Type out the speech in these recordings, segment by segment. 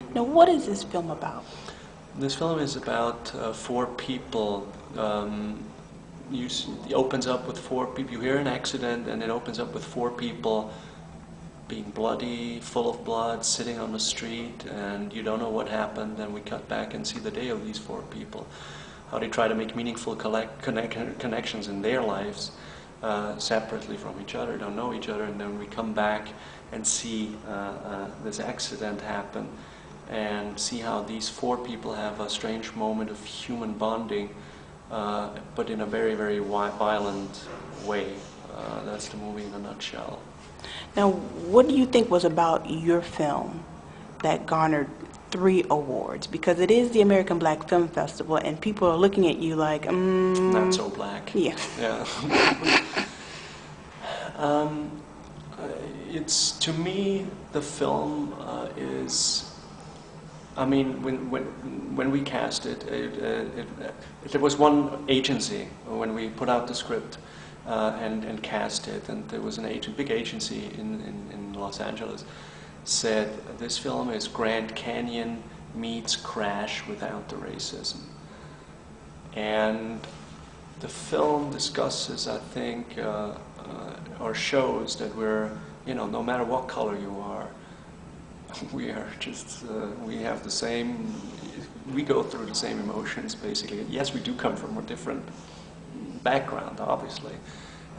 Now, what is this film about? This film is about four people. It opens up with four people. You hear an accident, and it opens up with four people being bloody, full of blood, sitting on the street, and you don't know what happened. And we cut back and see the day of these four people, how they try to make meaningful connections in their lives separately from each other, don't know each other, and then we come back and see this accident happen and see how these four people have a strange moment of human bonding, but in a very, very violent way. That's the movie in a nutshell. Now, what do you think was about your film that garnered 3 awards? Because it is the American Black Film Festival, and people are looking at you like, Not so black. Yeah. Yeah. It's, to me, the film is. I mean, when we cast it, there was one agency when we put out the script and cast it, and there was big agency in Los Angeles, said this film is Grand Canyon meets Crash without the racism. And the film discusses, I think, or shows that we're, no matter what color you are, we are just, we have the same, we go through the same emotions, basically. Yes, we do come from a different background, obviously.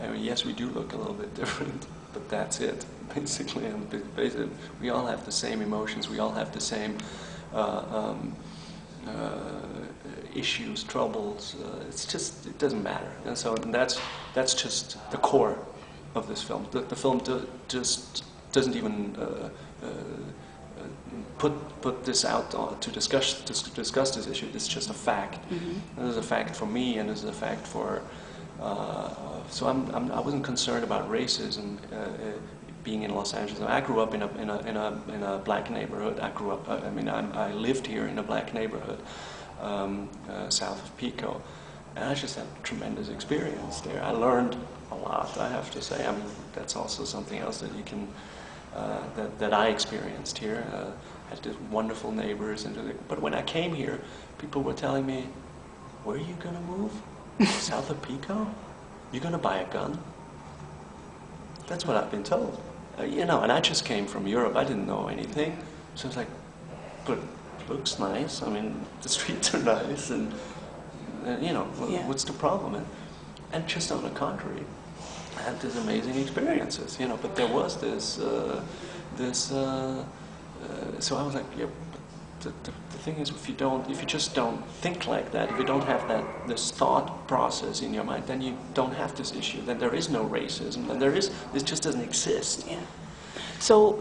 And yes, we do look a little bit different, but that's it, basically. And basically, we all have the same emotions, we all have the same issues, troubles. It's just, it doesn't matter. And so that's just the core of this film. The film just doesn't even put this out to discuss this issue. It's just a fact. Mm-hmm. This is a fact for me, and this is a fact for. So I wasn't concerned about racism being in Los Angeles. I grew up in a black neighborhood. I lived here in a black neighborhood south of Pico, and I just had a tremendous experience there. I learned a lot, I have to say. I mean, that's also something else that you can. That I experienced here. I had these wonderful neighbors, but when I came here, people were telling me, "Where are you going to move? South of Pico? You're going to buy a gun?" That's what I've been told. And I just came from Europe. I didn't know anything, so I was like, "But it looks nice. I mean, the streets are nice, and Yeah. what's the problem?" And just on the contrary, I had these amazing experiences, but there was this, so I was like, yeah, but the thing is, if you just don't think like that, if you don't have this thought process in your mind, then you don't have this issue, then there is no racism, then this just doesn't exist. Yeah. So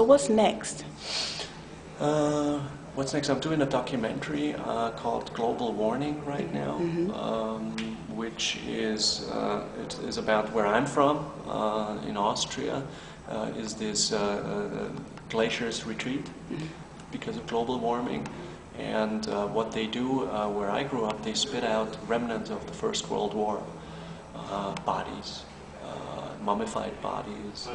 what's next? What's next? I'm doing a documentary called Global Warning right now. Mm-hmm. Which is it is about where I'm from in Austria. Is this glaciers retreat because of global warming, and what they do where I grew up, they spit out remnants of the First World War bodies, mummified bodies,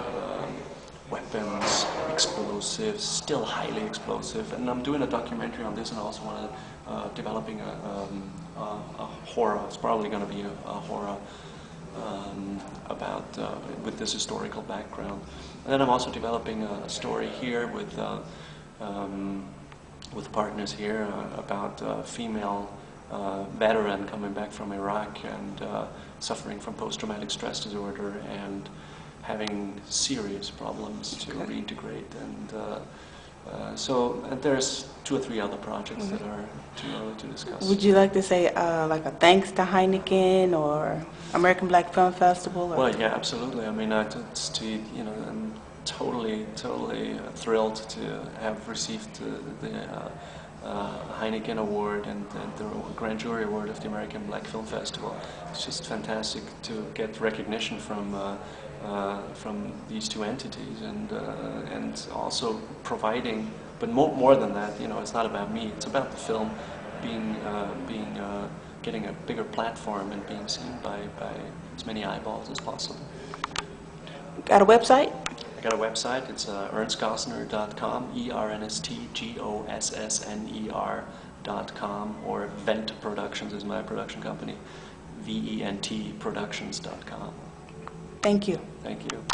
weapons, explosives, still highly explosive. And I'm doing a documentary on this, and I also want to developing a horror. It's probably going to be a horror about with this historical background. And then I'm also developing a story here with partners here about a female veteran coming back from Iraq and suffering from post-traumatic stress disorder and having serious problems to reintegrate. And and there's 2 or 3 other projects that are too early to discuss. Would you like to say like a thanks to Heineken or American Black Film Festival? Or? Well, yeah, absolutely. I mean, I'm totally thrilled to have received the Heineken Award and the Grand Jury Award of the American Black Film Festival. It's just fantastic to get recognition from these 2 entities, and also providing, but more than that, it's not about me. It's about the film getting a bigger platform and being seen by as many eyeballs as possible. Got a website? got a website. It's ernstgossner.com, ERNSTGOSSNER.com, or Vent Productions is my production company, VENTproductions.com. Thank you. Thank you.